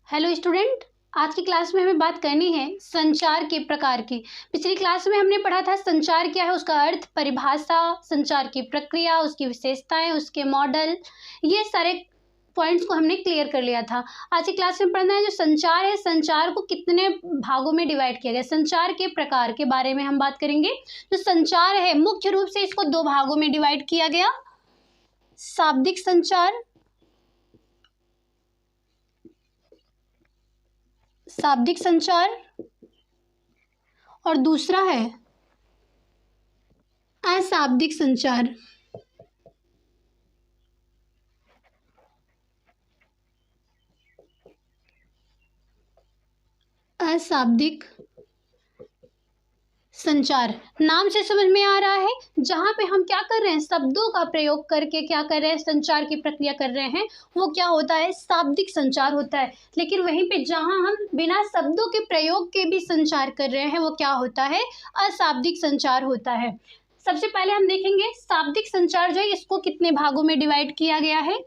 Hello student. आज की class में हमें बात करनी है संचार के प्रकार की। पिछली क्लास में हमने पढ़ा था संचार क्या है, उसका अर्थ, परिभाषा, संचार की प्रक्रिया, उसकी विशेषताएं, उसके मॉडल, ये सारे पॉइंट्स को हमने क्लियर कर लिया था। आज की क्लास में पढ़ना है जो संचार है, संचार को कितने भागों में डिवाइड किया गया, संचार के प्रकार के बारे में हम बात करेंगे। जो संचार है मुख्य रूप से इसको दो भागों में डिवाइड किया गया, शाब्दिक संचार, शाब्दिक संचार, और दूसरा है अशाब्दिक संचार। अशाब्दिक संचार नाम से समझ में आ रहा है, जहां पे हम क्या कर रहे हैं, शब्दों का प्रयोग करके क्या कर रहे हैं, संचार की प्रक्रिया कर रहे हैं, वो क्या होता है, शाब्दिक संचार होता है। लेकिन वहीं पे जहां हम बिना शब्दों के प्रयोग के भी संचार कर रहे हैं, वो क्या होता है, अशाब्दिक संचार होता है। सबसे पहले हम देखेंगे शाब्दिक संचार जो है इसको कितने भागों में डिवाइड किया गया है।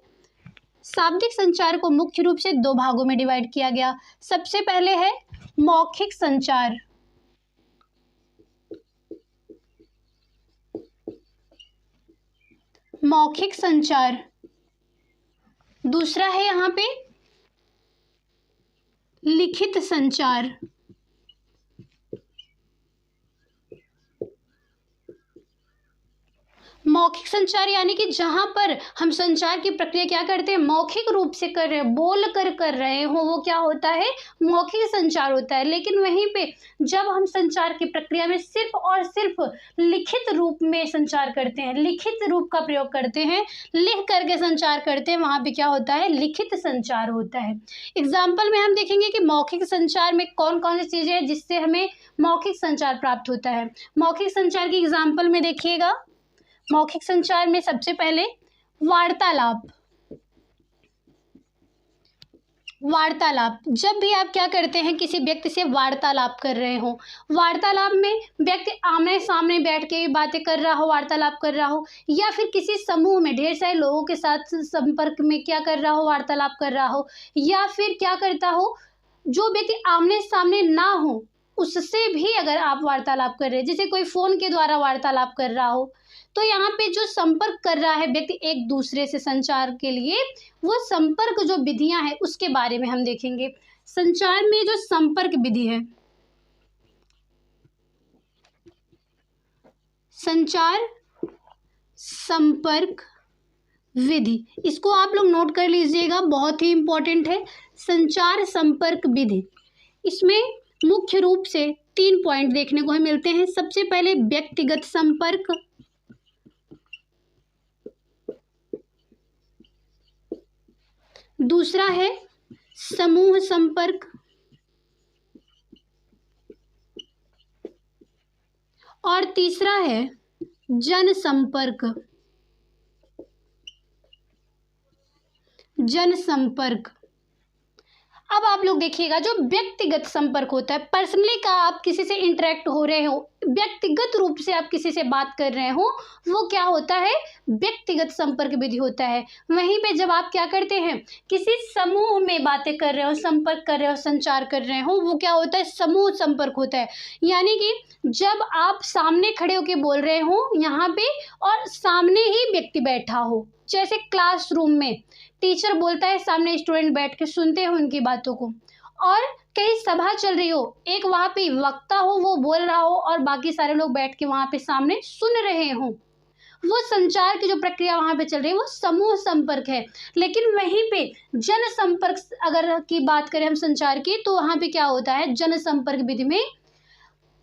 शाब्दिक संचार को मुख्य रूप से दो भागों में डिवाइड किया गया। सबसे पहले है मौखिक संचार। मौखिक संचार। दूसरा है यहाँ पे लिखित संचार। मौखिक संचार यानी कि जहां पर हम संचार की प्रक्रिया क्या करते हैं, मौखिक रूप से कर रहे हैं, बोल कर रहे हो, वो क्या होता है, मौखिक संचार होता है। लेकिन वहीं पे जब हम संचार की प्रक्रिया में सिर्फ और सिर्फ लिखित रूप में संचार करते हैं, लिखित रूप का प्रयोग करते हैं, लिख करके संचार करते हैं, वहां पे क्या होता है, लिखित संचार होता है। एग्जाम्पल में हम देखेंगे कि मौखिक संचार में कौन कौन सी चीजें हैं जिससे हमें मौखिक संचार प्राप्त होता है। मौखिक संचार की एग्जाम्पल में देखिएगा, मौखिक संचार में सबसे पहले वार्तालाप। वार्तालाप, जब भी आप क्या करते हैं, किसी व्यक्ति से वार्तालाप कर रहे हो, वार्तालाप में व्यक्ति आमने सामने बैठ के बातें कर रहा हो, वार्तालाप कर रहा हो, या फिर किसी समूह में ढेर सारे लोगों के साथ संपर्क में क्या कर रहा हो, वार्तालाप कर रहा हो, या फिर क्या करता हो, जो व्यक्ति आमने सामने ना हो उससे भी अगर आप वार्तालाप कर रहे हैं, जैसे कोई फोन के द्वारा वार्तालाप कर रहा हो, तो यहाँ पे जो संपर्क कर रहा है व्यक्ति एक दूसरे से संचार के लिए, वो संपर्क जो विधियां हैं उसके बारे में हम देखेंगे। संचार में जो संपर्क विधि है, संचार संपर्क विधि, इसको आप लोग नोट कर लीजिएगा, बहुत ही इंपॉर्टेंट है। संचार संपर्क विधि, इसमें मुख्य रूप से 3 पॉइंट देखने को मिलते हैं। सबसे पहले व्यक्तिगत संपर्क, दूसरा है समूह संपर्क, और तीसरा है जनसंपर्क। जनसंपर्क, अब आप लोग देखिएगा, जो व्यक्तिगत संपर्क होता है, पर्सनली का आप किसी से इंटरेक्ट हो रहे हो, व्यक्तिगत रूप से आप किसी से बात कर रहे हो, वो क्या होता है, व्यक्तिगत संपर्क विधि होता है। वहीं पे जब आप क्या करते हैं, किसी समूह में बातें कर रहे हो, संपर्क कर रहे हो, संचार कर रहे हो, वो क्या होता है, समूह संपर्क होता है। यानी कि जब आप सामने खड़े होकर बोल रहे हो यहाँ पे, और सामने ही व्यक्ति बैठा हो, जैसे क्लासरूम में टीचर बोलता है, सामने स्टूडेंट बैठ के सुनते हो उनकी बातों को, और कहीं सभा चल रही हो, एक वहां पे वक्ता हो, वो बोल रहा हो और बाकी सारे लोग बैठ के वहां पे सामने सुन रहे हो, वो संचार की जो प्रक्रिया वहां पे चल रही है वो समूह संपर्क है। लेकिन वहीं पे जनसंपर्क अगर की बात करें हम संचार की, तो वहां पे क्या होता है, जनसंपर्क विधि में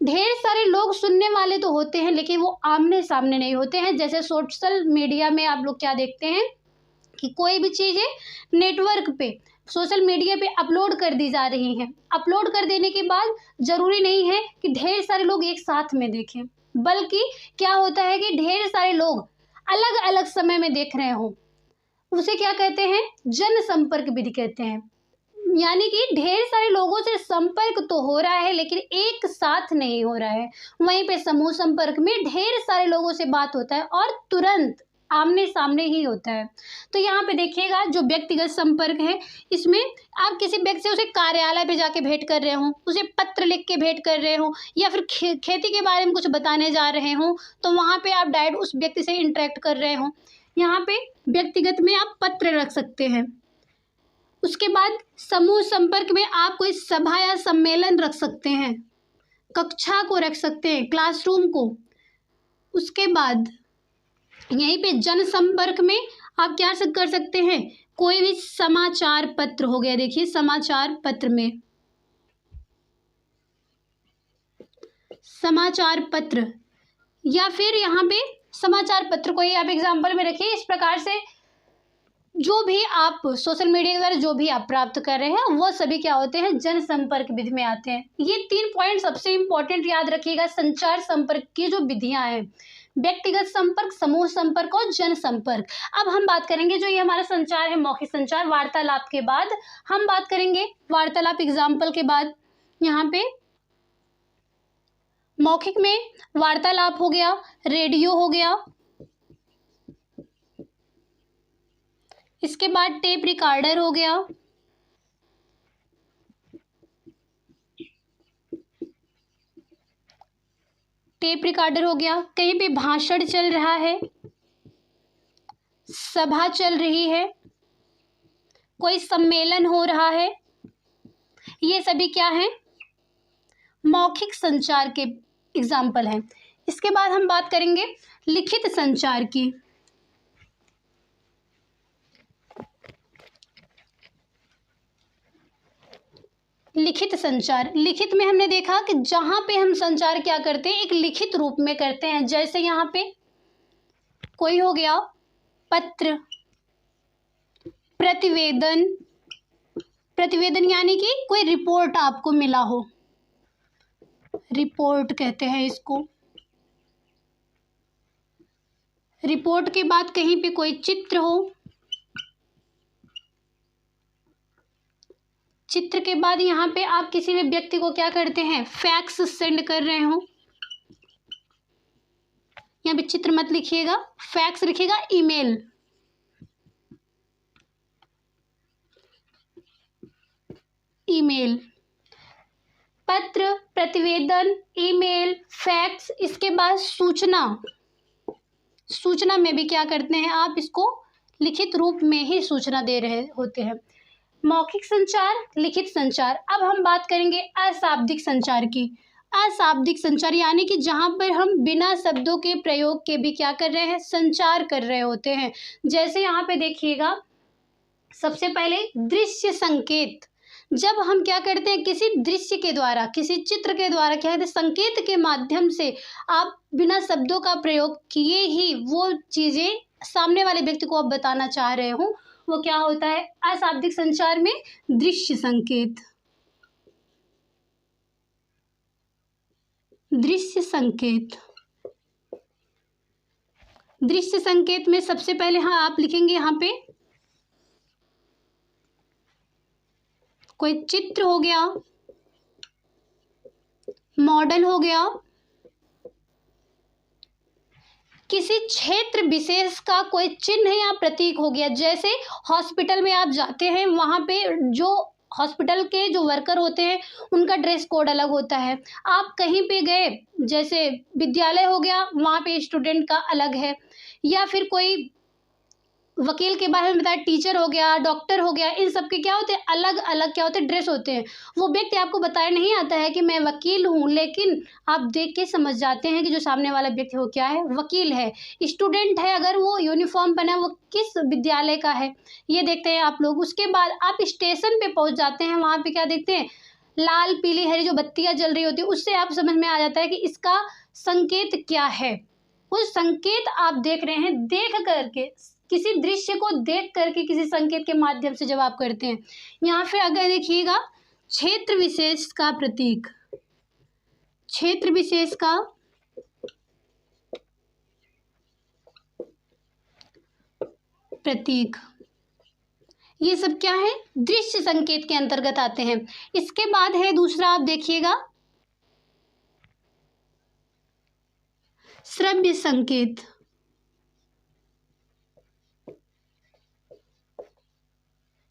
ढेर सारे लोग सुनने वाले तो होते हैं, लेकिन वो आमने सामने नहीं होते हैं। जैसे सोशल मीडिया में आप लोग क्या देखते हैं कि कोई भी चीज़ें नेटवर्क पे, सोशल मीडिया पे अपलोड कर दी जा रही हैं। अपलोड कर देने के बाद ज़रूरी नहीं है कि ढेर सारे लोग एक साथ में देखें, बल्कि क्या होता है कि ढेर सारे लोग अलग अलग समय में देख रहे हों, उसे क्या कहते हैं, जनसंपर्क विधि कहते हैं। यानी कि ढेर सारे लोगों से संपर्क तो हो रहा है, लेकिन एक साथ नहीं हो रहा है। वहीं पे समूह संपर्क में ढेर सारे लोगों से बात होता है और तुरंत आमने सामने ही होता है। तो यहाँ पे देखिएगा जो व्यक्तिगत संपर्क है, इसमें आप किसी व्यक्ति से उसे कार्यालय पे जाके भेंट कर रहे हो, उसे पत्र लिख के भेंट कर रहे हो, या फिर खेती के बारे में कुछ बताने जा रहे हो, तो वहाँ पे आप डायरेक्ट उस व्यक्ति से इंटरेक्ट कर रहे हो। यहाँ पे व्यक्तिगत में आप पत्र रख सकते हैं। उसके बाद समूह संपर्क में आप कोई सभा या सम्मेलन रख सकते हैं, कक्षा को रख सकते हैं, क्लासरूम को। उसके बाद यहीं पे जनसंपर्क में आप क्या कर सकते हैं, कोई भी समाचार पत्र हो गया, देखिए समाचार पत्र में समाचार पत्र, या फिर यहाँ पे समाचार पत्र को ही आप एग्जाम्पल में रखिए। इस प्रकार से जो भी आप सोशल मीडिया के द्वारा जो भी आप प्राप्त कर रहे हैं वो सभी क्या होते हैं, जनसंपर्क विधि में आते हैं। ये 3 पॉइंट सबसे इंपॉर्टेंट याद रखिएगा संचार संपर्क की जो विधियां हैं, व्यक्तिगत संपर्क, समूह संपर्क और जनसंपर्क। अब हम बात करेंगे जो ये हमारा संचार है, मौखिक संचार, वार्तालाप के बाद हम बात करेंगे वार्तालाप एग्जाम्पल के बाद। यहाँ पे मौखिक में वार्तालाप हो गया, रेडियो हो गया, इसके बाद टेप रिकॉर्डर हो गया, टेप रिकॉर्डर हो गया, कहीं पे भाषण चल रहा है, सभा चल रही है, कोई सम्मेलन हो रहा है, ये सभी क्या है, मौखिक संचार के एग्जाम्पल हैं। इसके बाद हम बात करेंगे लिखित संचार की। लिखित संचार, लिखित में हमने देखा कि जहां पे हम संचार क्या करते हैं, एक लिखित रूप में करते हैं। जैसे यहाँ पे कोई हो गया पत्र, प्रतिवेदन, प्रतिवेदन यानी कि कोई रिपोर्ट आपको मिला हो, रिपोर्ट कहते हैं इसको। रिपोर्ट के बाद कहीं पे कोई चित्र हो, चित्र के बाद यहाँ पे आप किसी भी व्यक्ति को क्या करते हैं, फैक्स सेंड कर रहे हो। यहाँ पे चित्र मत लिखिएगा, फैक्स लिखिएगा, ईमेल। ईमेल, पत्र, प्रतिवेदन, ईमेल, फैक्स। इसके बाद सूचना, सूचना में भी क्या करते हैं आप, इसको लिखित रूप में ही सूचना दे रहे होते हैं। मौखिक संचार, लिखित संचार। अब हम बात करेंगे अशाब्दिक संचार की। अशाब्दिक संचार यानी कि जहाँ पर हम बिना शब्दों के प्रयोग के भी क्या कर रहे हैं, संचार कर रहे होते हैं। जैसे यहाँ पे देखिएगा, सबसे पहले दृश्य संकेत। जब हम क्या करते हैं, किसी दृश्य के द्वारा, किसी चित्र के द्वारा क्या कहते हैं, संकेत के माध्यम से आप बिना शब्दों का प्रयोग किए ही वो चीज़ें सामने वाले व्यक्ति को आप बताना चाह रहे हो, वो क्या होता है, अशाब्दिक संचार में दृश्य संकेत। दृश्य संकेत, दृश्य संकेत में सबसे पहले हाँ आप लिखेंगे यहाँ पे कोई चित्र हो गया, मॉडल हो गया, किसी क्षेत्र विशेष का कोई चिन्ह या प्रतीक हो गया। जैसे हॉस्पिटल में आप जाते हैं, वहाँ पे जो हॉस्पिटल के जो वर्कर होते हैं उनका ड्रेस कोड अलग होता है। आप कहीं पे गए, जैसे विद्यालय हो गया, वहाँ पे स्टूडेंट का अलग है, या फिर कोई वकील के बारे में बताया, टीचर हो गया, डॉक्टर हो गया, इन सब के क्या होते हैं, अलग अलग क्या होते हैं, ड्रेस होते हैं। वो व्यक्ति आपको बताया नहीं आता है कि मैं वकील हूँ, लेकिन आप देख के समझ जाते हैं कि जो सामने वाला व्यक्ति वो क्या है, वकील है। स्टूडेंट है, अगर वो यूनिफॉर्म पहना है, वो किस विद्यालय का है, ये देखते हैं आप लोग। उसके बाद आप स्टेशन पे पहुँच जाते हैं, वहाँ पे क्या देखते हैं, लाल पीली हरी जो बत्तियाँ जल रही होती है, उससे आप समझ में आ जाता है कि इसका संकेत क्या है। वो संकेत आप देख रहे हैं, देख करके, किसी दृश्य को देख करके, किसी संकेत के माध्यम से जब आप करते हैं। यहाँ पे अगर देखिएगा, क्षेत्र विशेष का प्रतीक, क्षेत्र विशेष का प्रतीक, ये सब क्या है, दृश्य संकेत के अंतर्गत आते हैं। इसके बाद है दूसरा, आप देखिएगा श्रव्य संकेत।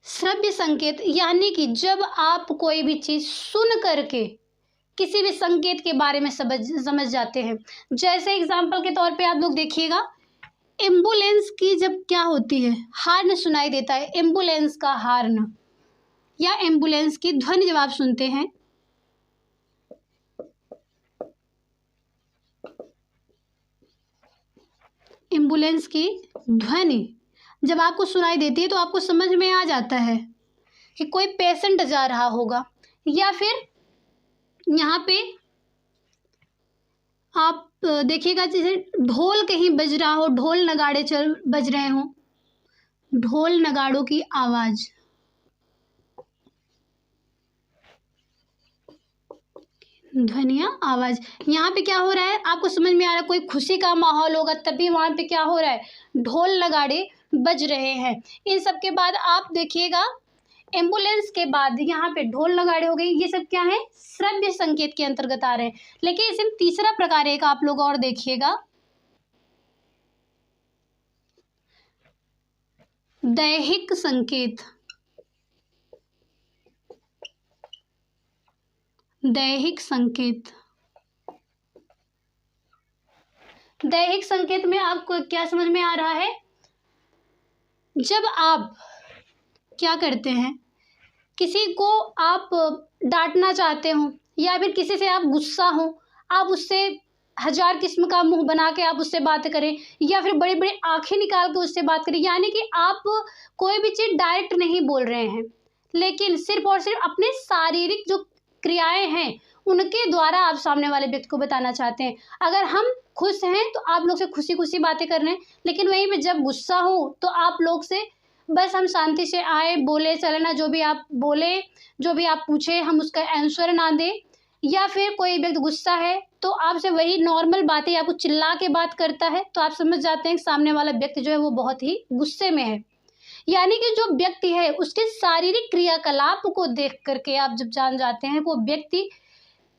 श्रव्य संकेत यानी कि जब आप कोई भी चीज़ सुन करके किसी भी संकेत के बारे में समझ जाते हैं। जैसे एग्जाम्पल के तौर पे आप लोग देखिएगा, एम्बुलेंस की जब क्या होती है, हार्न सुनाई देता है, एम्बुलेंस का हार्न या एम्बुलेंस की ध्वनि जब आप सुनते हैं, एम्बुलेंस की ध्वनि जब आपको सुनाई देती है तो आपको समझ में आ जाता है कि कोई पेशेंट जा रहा होगा, या फिर यहाँ पे आप देखिएगा जैसे ढोल कहीं बज रहा हो, ढोल नगाड़े बज रहे हों, ढोल नगाड़ों की आवाज़, ध्वनिया आवाज़, यहाँ पे क्या हो रहा है आपको समझ में आ रहा है, कोई खुशी का माहौल होगा तभी वहाँ पे क्या हो रहा है, ढोल नगाड़े बज रहे हैं। इन सब के बाद आप देखिएगा, एम्बुलेंस के बाद यहाँ पे ढोल नगाड़े हो गई, ये सब क्या है, श्रव्य संकेत के अंतर्गत आ रहे हैं। लेकिन इसमें तीसरा प्रकार एक आप लोग और देखिएगा, दैहिक संकेत। दैहिक संकेत, दैहिक संकेत में आपको क्या समझ में आ रहा है, जब आप क्या करते हैं, किसी को आप डांटना चाहते हो या फिर किसी से आप गुस्सा हो, आप उससे हजार किस्म का मुंह बना के आप उससे बात करें या फिर बड़ी बड़ी आंखें निकाल के उससे बात करें, यानी कि आप कोई भी चीज़ डायरेक्ट नहीं बोल रहे हैं, लेकिन सिर्फ और सिर्फ अपने शारीरिक जो क्रियाएं हैं उनके द्वारा आप सामने वाले व्यक्ति को बताना चाहते हैं। अगर हम खुश हैं तो आप लोग से खुशी खुशी बातें कर रहे हैं, लेकिन वहीं पे जब गुस्सा हो तो आप लोग से बस हम शांति से आए, बोले चले ना, जो भी आप बोले, जो भी आप पूछे हम उसका आंसर ना दें, या फिर कोई व्यक्ति गुस्सा है तो आपसे वही नॉर्मल बातें आपको चिल्ला के बात करता है, तो आप समझ जाते हैं कि सामने वाला व्यक्ति जो है वो बहुत ही गुस्से में है। यानी कि जो व्यक्ति है उसके शारीरिक क्रियाकलाप को देख करके आप जब जान जाते हैं वो व्यक्ति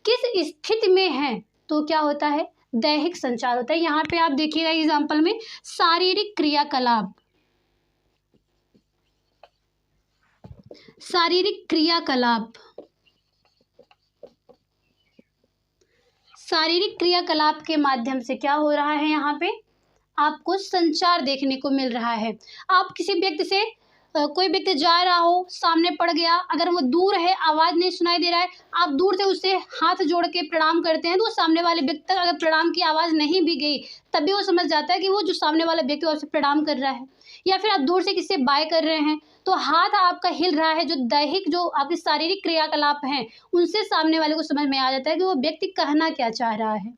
किस स्थिति में है, तो क्या होता है, दैहिक संचार होता है। यहाँ पे आप देखिएगा एग्जाम्पल में, शारीरिक क्रियाकलाप, शारीरिक क्रियाकलाप, शारीरिक क्रियाकलाप के माध्यम से क्या हो रहा है, यहाँ पे आपको संचार देखने को मिल रहा है। आप किसी व्यक्ति से कोई व्यक्ति जा रहा हो, सामने पड़ गया, अगर वो दूर है, आवाज़ नहीं सुनाई दे रहा है, आप दूर से उससे हाथ जोड़ के प्रणाम करते हैं, तो सामने वाले व्यक्ति तक अगर प्रणाम की आवाज़ नहीं भी गई तभी वो समझ जाता है कि वो जो सामने वाला व्यक्ति आपसे प्रणाम कर रहा है। या फिर आप दूर से किसी से बाय कर रहे हैं तो हाथ आपका हिल रहा है, जो दैहिक जो आपके शारीरिक क्रियाकलाप हैं उनसे सामने वाले को समझ में आ जाता है कि वो व्यक्ति कहना क्या चाह रहा है।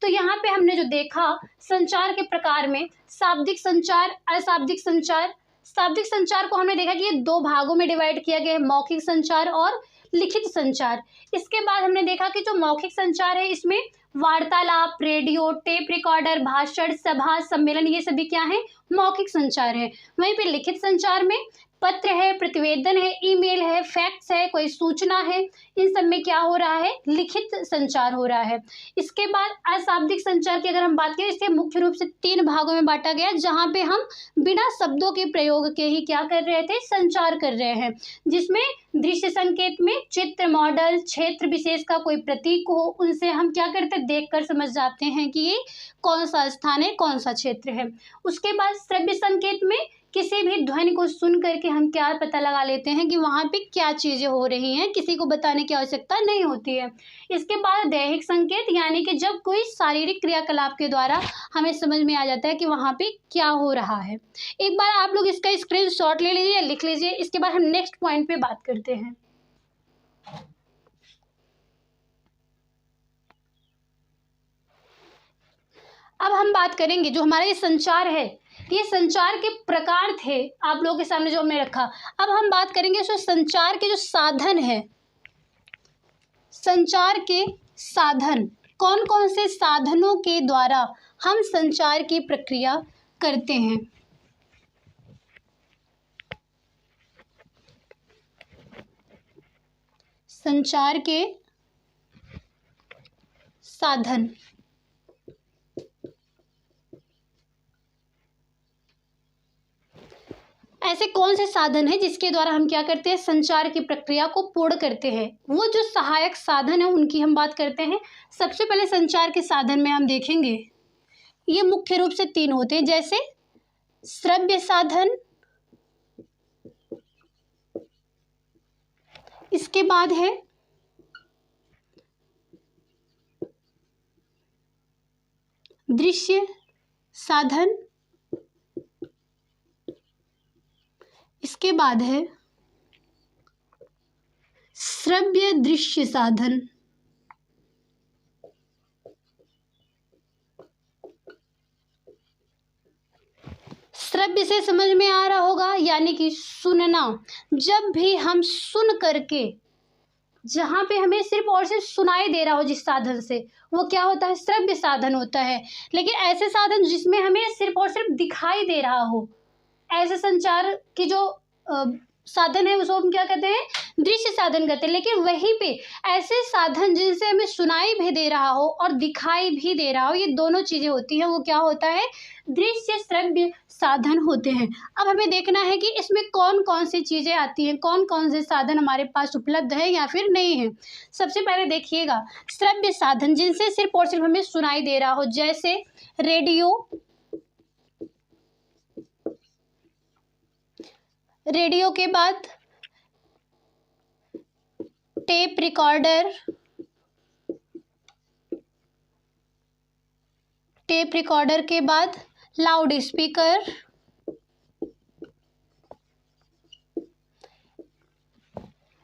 तो यहाँ पे हमने जो देखा संचार के प्रकार में, शाब्दिक संचार, अशाब्दिक संचार। शाब्दिक संचार को हमने देखा कि ये दो भागों में डिवाइड किया गया है, मौखिक संचार और लिखित संचार। इसके बाद हमने देखा कि जो मौखिक संचार है इसमें वार्तालाप, रेडियो, टेप रिकॉर्डर, भाषण, सभा, सम्मेलन, ये सभी क्या है, मौखिक संचार है। वहीं पे लिखित संचार में पत्र है, प्रतिवेदन है, ईमेल है, फैक्स है, कोई सूचना है, इन सब में क्या हो रहा है, लिखित संचार हो रहा है। इसके बाद अशाब्दिक संचार की अगर हम बात करें, इसे मुख्य रूप से 3 भागों में बांटा गया, जहां पे हम बिना शब्दों के प्रयोग के ही क्या कर रहे थे, संचार कर रहे हैं। जिसमें दृश्य संकेत में चित्र, मॉडल, क्षेत्र विशेष का कोई प्रतीक हो, उनसे हम क्या करते, देख कर समझ जाते हैं कि ये कौन सा स्थान है, कौन सा क्षेत्र है। उसके बाद श्रव्य संकेत में किसी भी ध्वनि को सुन करके हम क्या पता लगा लेते हैं कि वहाँ पे क्या चीज़ें हो रही हैं, किसी को बताने की आवश्यकता नहीं होती है। इसके बाद दैहिक संकेत, यानी कि जब कोई शारीरिक क्रियाकलाप के द्वारा हमें समझ में आ जाता है कि वहाँ पे क्या हो रहा है। एक बार आप लोग इसका स्क्रीनशॉट ले लीजिए, लिख लीजिए, इसके बाद हम नेक्स्ट पॉइंट पे बात करते हैं। अब हम बात करेंगे जो हमारा ये संचार है, ये संचार के प्रकार थे आप लोगों के सामने जो हमने रखा। अब हम बात करेंगे जो संचार के जो साधन है, संचार के साधन, कौन कौन से साधनों के द्वारा हम संचार की प्रक्रिया करते हैं। संचार के साधन, ऐसे कौन से साधन है जिसके द्वारा हम क्या करते हैं, संचार की प्रक्रिया को पूर्ण करते हैं। वो जो सहायक साधन है उनकी हम बात करते हैं। सबसे पहले संचार के साधन में हम देखेंगे, ये मुख्य रूप से 3 होते हैं, जैसे श्रव्य साधन, इसके बाद है दृश्य साधन, इसके बाद है श्रव्य दृश्य साधन। श्रव्य से समझ में आ रहा होगा, यानी कि सुनना। जब भी हम सुन करके, जहाँ पे हमें सिर्फ और सिर्फ सुनाई दे रहा हो जिस साधन से, वो क्या होता है, श्रव्य साधन होता है। लेकिन ऐसे साधन जिसमें हमें सिर्फ और सिर्फ दिखाई दे रहा हो, ऐसे संचार की जो साधन है उसको हम क्या कहते हैं, दृश्य साधन कहते हैं। लेकिन वहीं पे ऐसे साधन जिनसे हमें सुनाई भी दे रहा हो और दिखाई भी दे रहा हो, ये दोनों चीज़ें होती हैं, वो क्या होता है, दृश्य श्रव्य साधन होते हैं। अब हमें देखना है कि इसमें कौन कौन सी चीज़ें आती हैं, कौन कौन से साधन हमारे पास उपलब्ध है या फिर नहीं है। सबसे पहले देखिएगा, श्रव्य साधन जिनसे सिर्फ और सिर्फ हमें सुनाई दे रहा हो, जैसे रेडियो, रेडियो के बाद टेप रिकॉर्डर, टेप रिकॉर्डर के बाद लाउड स्पीकर,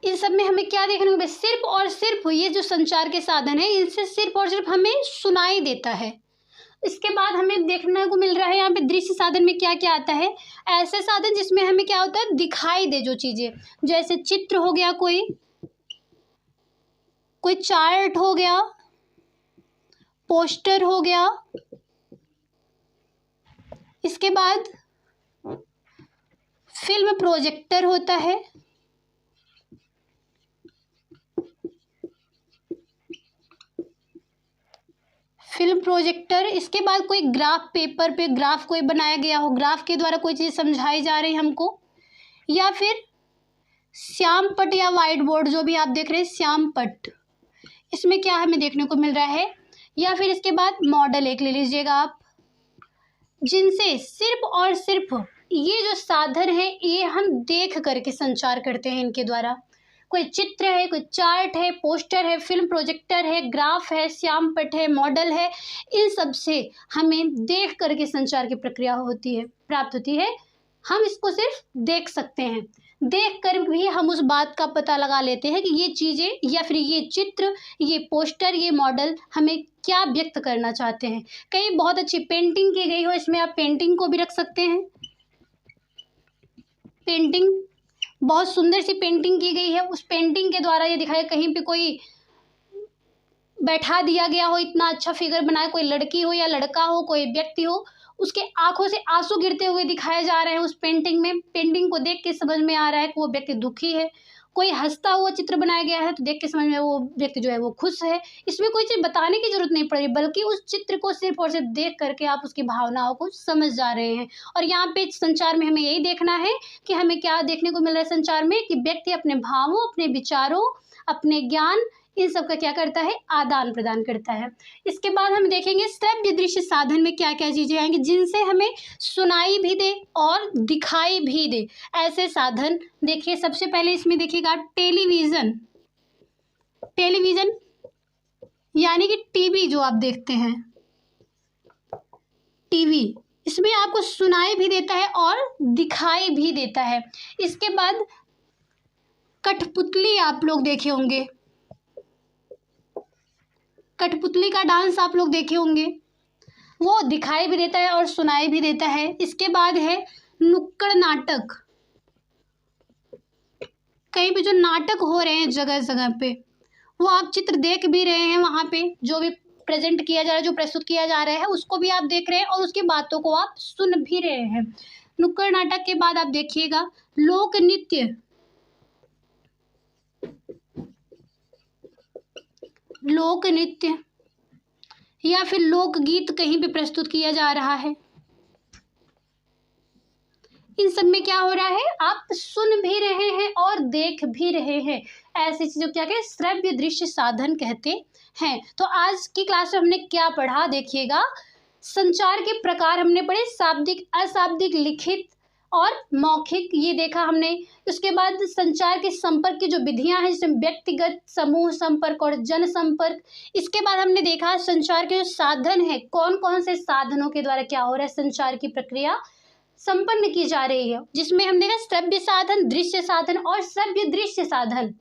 इन सब में हमें क्या देखने को मिले, सिर्फ और सिर्फ ये जो संचार के साधन है इनसे सिर्फ और सिर्फ हमें सुनाई देता है। इसके बाद हमें देखने को मिल रहा है यहाँ पे दृश्य साधन में क्या क्या आता है, ऐसे साधन जिसमें हमें क्या होता है, दिखाई दे जो चीजें, जैसे चित्र हो गया, कोई चार्ट हो गया, पोस्टर हो गया। इसके बाद फिल्म प्रोजेक्टर होता है, फिल्म प्रोजेक्टर। इसके बाद कोई ग्राफ, पेपर पे ग्राफ कोई बनाया गया हो, ग्राफ के द्वारा कोई चीज़ समझाई जा रही है हमको, या फिर श्याम पट या वाइट बोर्ड, जो भी आप देख रहे हैं श्याम पट, इसमें क्या हमें देखने को मिल रहा है। या फिर इसके बाद मॉडल एक ले लीजिएगा आप, जिनसे सिर्फ और सिर्फ ये जो साधन है ये हम देख करके संचार करते हैं इनके द्वारा। कोई चित्र है, कोई चार्ट है, पोस्टर है, फिल्म प्रोजेक्टर है, ग्राफ है, श्याम पट है, मॉडल है, इन सब से हमें देख करके संचार की प्रक्रिया होती है, प्राप्त होती है। हम इसको सिर्फ देख सकते हैं, देख कर भी हम उस बात का पता लगा लेते हैं कि ये चीज़ें या फिर ये चित्र, ये पोस्टर, ये मॉडल हमें क्या व्यक्त करना चाहते हैं। कहीं बहुत अच्छी पेंटिंग की गई हो, इसमें आप पेंटिंग को भी रख सकते हैं। पेंटिंग, बहुत सुंदर सी पेंटिंग की गई है, उस पेंटिंग के द्वारा ये दिखाया, कहीं पे कोई बैठा दिया गया हो, इतना अच्छा फिगर बनाया, कोई लड़की हो या लड़का हो, कोई व्यक्ति हो, उसके आंखों से आंसू गिरते हुए दिखाए जा रहे हैं उस पेंटिंग में। पेंटिंग को देख के समझ में आ रहा है कि वो व्यक्ति दुखी है। कोई हंसता हुआ चित्र बनाया गया है तो देख के समझ में वो व्यक्ति जो है वो खुश है। इसमें कोई चीज़ बताने की जरूरत नहीं पड़ रही, बल्कि उस चित्र को सिर्फ और सिर्फ देख करके आप उसकी भावनाओं को समझ जा रहे हैं। और यहाँ पे संचार में हमें यही देखना है कि हमें क्या देखने को मिल रहा है संचार में, कि व्यक्ति अपने भावों, अपने विचारों, अपने ज्ञान, इन सब का क्या करता है, आदान प्रदान करता है। इसके बाद हम देखेंगे श्रव्य दृश्य साधन में क्या क्या चीज़ें आएंगी जिनसे हमें सुनाई भी दे और दिखाई भी दे। ऐसे साधन देखिए, सबसे पहले इसमें देखिएगा टेलीविज़न। टेलीविज़न यानी कि टीवी जो आप देखते हैं, टीवी, इसमें आपको सुनाई भी देता है और दिखाई भी देता है। इसके बाद कठपुतली आप लोग देखे होंगे, कठपुतली का डांस आप लोग देखे होंगे, वो दिखाई भी देता है और सुनाई भी देता है। इसके बाद है नुक्कड़ नाटक, कहीं पे जो नाटक हो रहे हैं जगह जगह पे, वो आप चित्र देख भी रहे हैं, वहाँ पे जो भी प्रेजेंट किया जा रहा है, जो प्रस्तुत किया जा रहा है उसको भी आप देख रहे हैं और उसकी बातों को आप सुन भी रहे हैं। नुक्कड़ नाटक के बाद आप देखिएगा लोक नृत्य, लोक नृत्य या फिर लोकगीत कहीं पे प्रस्तुत किया जा रहा है। इन सब में क्या हो रहा है, आप सुन भी रहे हैं और देख भी रहे हैं। ऐसी चीज़ों को क्या कहते हैं, श्रव्य दृश्य साधन कहते हैं। तो आज की क्लास में हमने क्या पढ़ा, देखिएगा। संचार के प्रकार हमने पढ़े, शाब्दिक, अशाब्दिक, लिखित और मौखिक, ये देखा हमने। उसके बाद संचार के संपर्क की जो विधियां हैं, जिसमें व्यक्तिगत, समूह संपर्क और जन संपर्क। इसके बाद हमने देखा संचार के जो साधन है, कौन कौन से साधनों के द्वारा क्या हो रहा है, संचार की प्रक्रिया संपन्न की जा रही है, जिसमें हमने देखा श्रव्य साधन, दृश्य साधन और श्रव्य दृश्य साधन।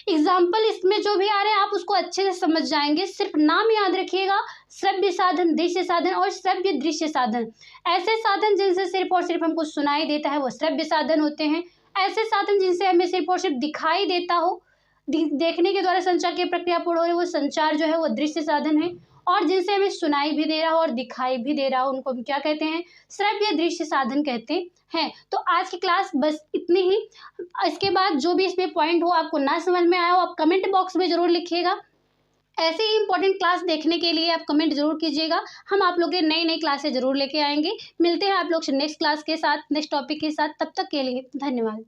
एग्जाम्पल इसमें जो भी आ रहे हैं आप उसको अच्छे से समझ जाएंगे, सिर्फ नाम याद रखिएगा, श्रव्य साधन, दृश्य साधन और श्रव्य दृश्य साधन। ऐसे साधन जिनसे सिर्फ और सिर्फ हमको सुनाई देता है वो श्रव्य साधन होते हैं। ऐसे साधन जिनसे हमें सिर्फ और सिर्फ दिखाई देता हो, देखने के द्वारा संचार की प्रक्रिया पूर्ण हो रही है, वो संचार जो है वो दृश्य साधन है। और जिनसे हमें सुनाई भी दे रहा हो और दिखाई भी दे रहा हो, उनको हम क्या कहते हैं, श्रव्य दृश्य साधन कहते हैं। तो आज की क्लास बस इतनी ही। इसके बाद जो भी इसमें पॉइंट हो आपको ना समझ में आया हो, आप कमेंट बॉक्स में जरूर लिखिएगा। ऐसे ही इंपॉर्टेंट क्लास देखने के लिए आप कमेंट जरूर कीजिएगा। हम आप लोग के नई नई क्लासेस जरूर लेके आएंगे। मिलते हैं आप लोग से नेक्स्ट क्लास के साथ, नेक्स्ट टॉपिक के साथ। तब तक के लिए धन्यवाद।